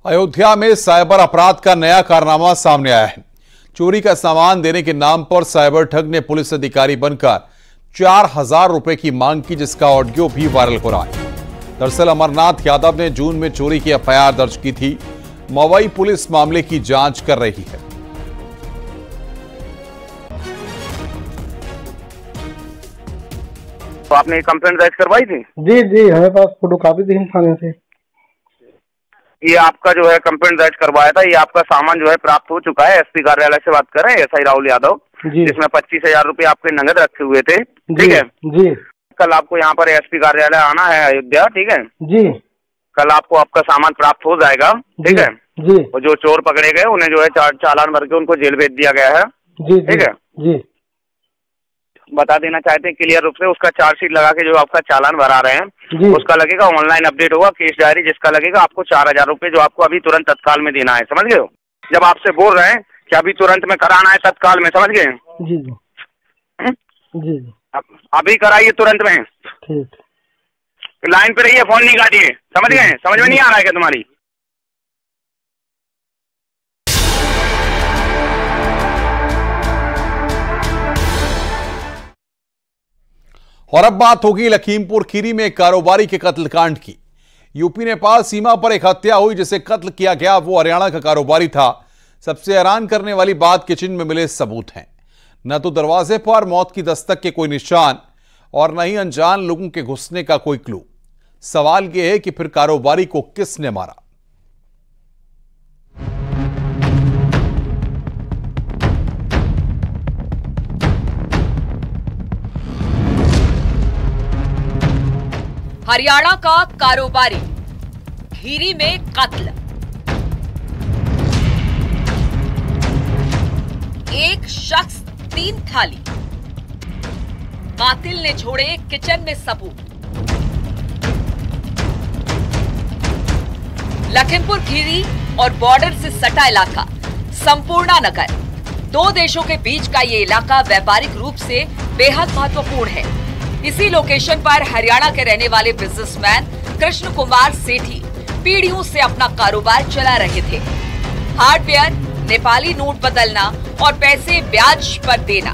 अयोध्या में साइबर अपराध का नया कारनामा सामने आया है। चोरी का सामान देने के नाम पर साइबर ठग ने पुलिस अधिकारी बनकर 4000 रुपए की मांग की, जिसका ऑडियो भी वायरल हो रहा है। दरअसल अमरनाथ यादव ने जून में चोरी की एफआईआर दर्ज की थी। मवई पुलिस मामले की जांच कर रही है। तो आपने कंप्लेंट दर्ज करवाई थी? जी हमारे पास फोटोकॉपी थी थाने से। ये आपका जो है कंप्लेंट दर्ज करवाया था, ये आपका सामान जो है प्राप्त हो चुका है। एसपी कार्यालय से बात कर रहे हैं, एसआई राहुल यादव, जिसमें 25,000 रुपए आपके नगद रखे हुए थे। ठीक है जी। कल आपको यहाँ पर एसपी कार्यालय आना है अयोध्या। ठीक है जी। कल आपको आपका सामान प्राप्त हो जाएगा। ठीक है जी। और जो चोर पकड़े गए उन्हें जो है चालान भर के उनको जेल भेज दिया गया है। जी। ठीक है जी। बता देना चाहते हैं क्लियर रूप से, उसका चार्जशीट लगा के जो आपका चालान भरा रहे हैं उसका लगेगा, ऑनलाइन अपडेट होगा केस डायरी, जिसका लगेगा आपको 4000 रुपए, जो आपको अभी तुरंत तत्काल में देना है। समझ गए हो? जब आपसे बोल रहे हैं कि अभी तुरंत में कराना है तत्काल में, समझ गए? जी जी। अभी कराइए तुरंत में। ठीक। लाइन पे रहिए, फोन नहीं काटिए। समझ गए? समझ में नहीं आ रहा है क्या तुम्हारी? और अब बात होगी लखीमपुर खीरी में एक कारोबारी के कत्लकांड की। यूपी नेपाल सीमा पर एक हत्या हुई, जिसे कत्ल किया गया वो हरियाणा का कारोबारी था। सबसे हैरान करने वाली बात, किचन में मिले सबूत हैं। न तो दरवाजे पर मौत की दस्तक के कोई निशान और न ही अनजान लोगों के घुसने का कोई क्लू। सवाल यह है कि फिर कारोबारी को किसने मारा? हरियाणा का कारोबारी खीरी में कत्ल। एक शख्स 3 थाली, कातिल ने छोड़े किचन में सबूत। लखीमपुर खीरी और बॉर्डर से सटा इलाका संपूर्णा नगर, 2 देशों के बीच का ये इलाका व्यापारिक रूप से बेहद महत्वपूर्ण है। इसी लोकेशन पर हरियाणा के रहने वाले बिजनेसमैन कृष्ण कुमार सेठी पीढ़ियों से अपना कारोबार चला रहे थे। हार्डवेयर, नेपाली नोट बदलना और पैसे ब्याज पर देना,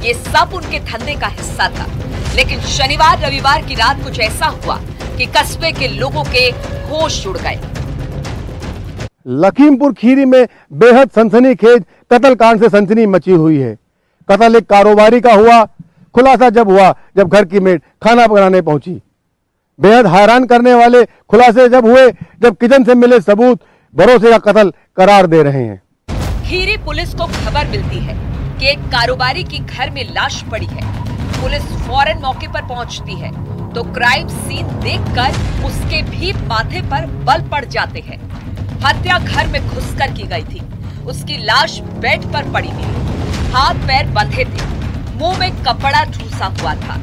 ये सब उनके धंधे का हिस्सा था। लेकिन शनिवार रविवार की रात कुछ ऐसा हुआ कि कस्बे के लोगों के होश उड़ गए। लखीमपुर खीरी में बेहद सनसनीखेज कत्लकांड से सनसनी मची हुई है। कत्ल एक कारोबारी का हुआ। खुलासा जब हुआ जब घर की मेड खाना बनाने पहुंची। बेहद हैरान करने वाले खुलासे जब हुए जब किचन से मिले सबूत भरोसे का कत्ल करार दे रहे हैं। खीरी पुलिस को खबर मिलती है कि एक कारोबारी की घर में लाश पड़ी है। पुलिस फौरन मौके पर पहुंचती है तो क्राइम सीन देखकर उसके भी माथे पर बल पड़ जाते हैं। हत्या घर में घुसकर की गई थी। उसकी लाश बेड पर पड़ी थी, हाथ पैर बंधे थे, मुंह में कपड़ा ठूसा हुआ था,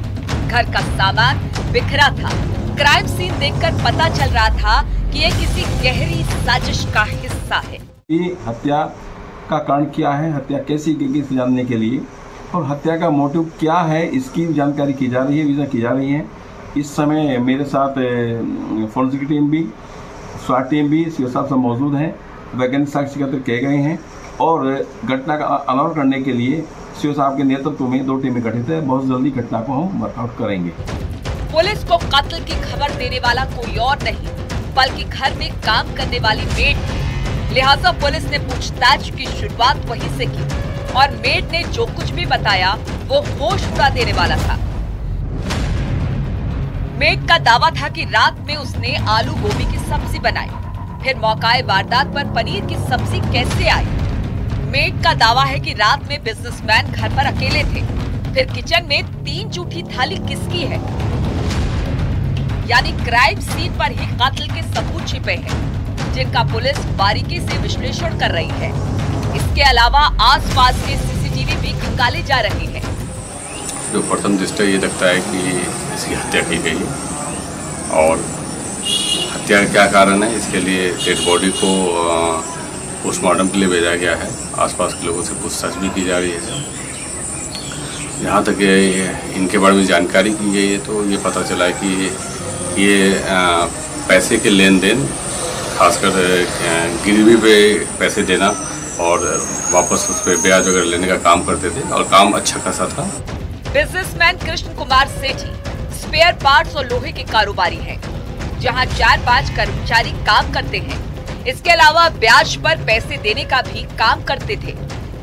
घर का सामान बिखरा था। क्राइम सीन देखकर पता चल रहा था कि ये किसी गहरी साजिश का हिस्सा है। ये हत्या का कारण क्या है, हत्या कैसी की जानने के लिए और हत्या का मोटिव क्या है, इसकी जानकारी की जा रही है, विचार की जा रही है। इस समय मेरे साथ फोरेंसिक टीम भी, स्वाट टीम भी, सीओ साहब सब मौजूद हैं। वैज्ञानिक साक्ष्य एकत्र किए गए हैं और घटना का अनावरण करने के लिए सीओ साहब के नेतृत्व में 2 टीमें गठित है। बहुत जल्दी घटना को हम वर्कआउट करेंगे। पुलिस को कत्ल की खबर देने वाला कोई और नहीं बल्कि घर में काम करने वाली मेड थी। लिहाजा पुलिस ने पूछताछ की शुरुआत वहीं से की और मेड ने जो कुछ भी बताया वो होश उड़ा देने वाला था। मेड का दावा था कि रात में उसने आलू गोभी की सब्जी बनाई। फिर मौकाए वारदात पर पनीर की सब्जी कैसे आई? मेड का दावा है कि रात में बिजनेसमैन घर पर अकेले थे। फिर किचन में 3 जूठी थाली किसकी है? यानी क्राइम सीन पर ही कातिल के सबूत छिपे हैं, जिनका पुलिस बारीकी से विश्लेषण कर रही है। इसके अलावा आसपास के सीसीटीवी भी खंगाले जा रहे हैं। जो प्रथम दृष्टया ये लगता है कि इसकी हत्या की गई है और हत्या का क्या कारण है, इसके लिए डेड बॉडी को पोस्टमार्टम के लिए भेजा गया है। आसपास के लोगों से पूछताछ भी की जा रही है। जहाँ तक इनके बारे में जानकारी की गई है तो ये पता चला है कि ये पैसे के लेन देन खासकर गिरवी पे पैसे देना और वापस उस पर ब्याज वगैरह लेने का काम करते थे और काम अच्छा खासा था। बिजनेसमैन कृष्ण कुमार सेठी स्पेयर पार्ट्स और लोहे के कारोबारी हैं, जहां 4-5 कर्मचारी काम करते हैं। इसके अलावा ब्याज पर पैसे देने का भी काम करते थे,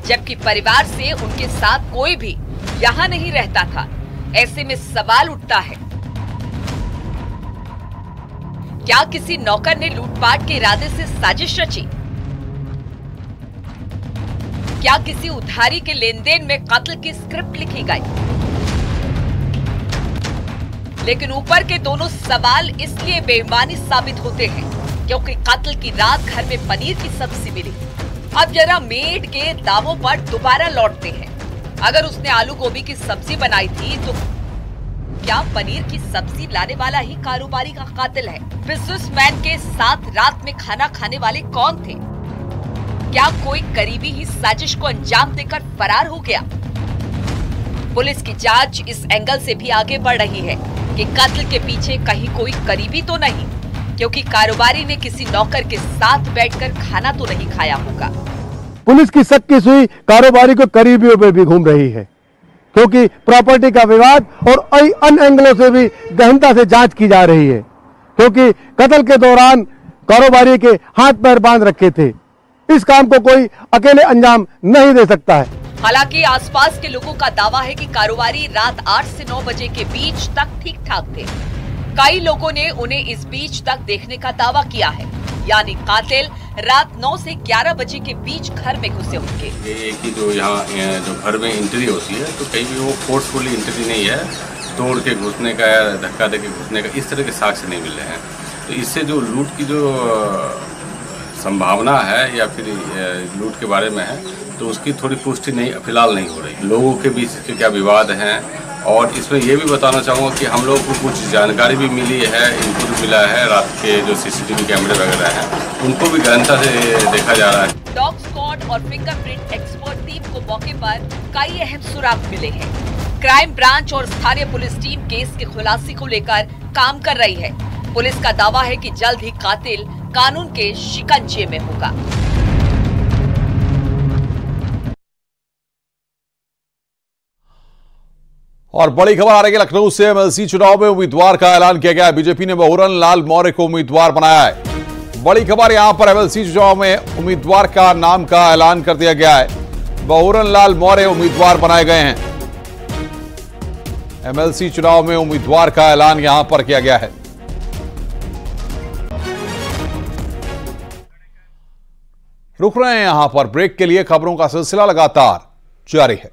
जबकि परिवार से उनके साथ कोई भी यहाँ नहीं रहता था। ऐसे में सवाल उठता है, क्या किसी नौकर ने लूटपाट के इरादे से साजिश रची? क्या किसी उधारी के लेन देन में कत्ल की स्क्रिप्ट लिखी गई? लेकिन ऊपर के दोनों सवाल इसलिए बेईमानी साबित होते हैं क्योंकि कत्ल की रात घर में पनीर की सब्जी मिली। अब जरा मेड के दावों पर दोबारा लौटते हैं। अगर उसने आलू गोभी की सब्जी बनाई थी तो क्या पनीर की सब्जी लाने वाला ही कारोबारी का कातिल है? बिजनेसमैन के साथ रात में खाना खाने वाले कौन थे? क्या कोई करीबी ही साजिश को अंजाम देकर फरार हो गया? पुलिस की जांच इस एंगल से भी आगे बढ़ रही है कि कत्ल के पीछे कहीं कोई करीबी तो नहीं, क्योंकि कारोबारी ने किसी नौकर के साथ बैठकर खाना तो नहीं खाया होगा। पुलिस की शक की सुई कारोबारी को करीबियों पे भी घूम रही है, क्योंकि प्रॉपर्टी का विवाद और अन्य एंगलों से भी गहनता से जांच की जा रही है, क्योंकि कत्ल के दौरान कारोबारी के हाथ पैर बांध रखे थे। इस काम को कोई अकेले अंजाम नहीं दे सकता है। हालांकि आसपास के लोगों का दावा है कि कारोबारी रात 8 से 9 बजे के बीच तक ठीक ठाक थे। कई लोगों ने उन्हें इस बीच तक देखने का दावा किया है, यानी कातिल रात 9 से 11 बजे के बीच घर में घुसे होंगे। एक ही जो यहाँ जो घर में एंट्री होती है तो कहीं भी वो फोर्सफुली एंट्री नहीं है, तोड़ के घुसने का या धक्का दे के घुसने का, इस तरह के साक्ष्य नहीं मिल रहे हैं। तो इससे जो लूट की जो संभावना है या फिर लूट के बारे में है तो उसकी थोड़ी पुष्टि नहीं फिलहाल नहीं हो रही। लोगों के बीच के क्या विवाद हैं, और इसमें ये भी बताना चाहूँगा कि हम लोग को कुछ जानकारी भी मिली है, इनपुट मिला है, रात के जो सीसीटीवी कैमरे वगैरह हैं उनको भी गहनता से देखा जा रहा है। डॉग स्क्वाड और फिंगरप्रिंट एक्सपर्ट टीम को मौके पर कई अहम सुराग मिले हैं। क्राइम ब्रांच और स्थानीय पुलिस टीम केस के खुलासे को लेकर काम कर रही है। पुलिस का दावा है कि जल्द ही कातिल कानून के शिकंजे में होगा। और बड़ी खबर आ रही है लखनऊ से। एमएलसी चुनाव में उम्मीदवार का ऐलान किया गया है। बीजेपी ने बहुरन लाल मौर्य को उम्मीदवार बनाया है। बड़ी खबर यहां पर एमएलसी चुनाव में उम्मीदवार का नाम का ऐलान कर दिया गया है। बहुरन लाल मौर्य उम्मीदवार बनाए गए हैं। एमएलसी चुनाव में उम्मीदवार का ऐलान यहां पर किया गया है। रुक रहे हैं यहां पर ब्रेक के लिए। खबरों का सिलसिला लगातार जारी है।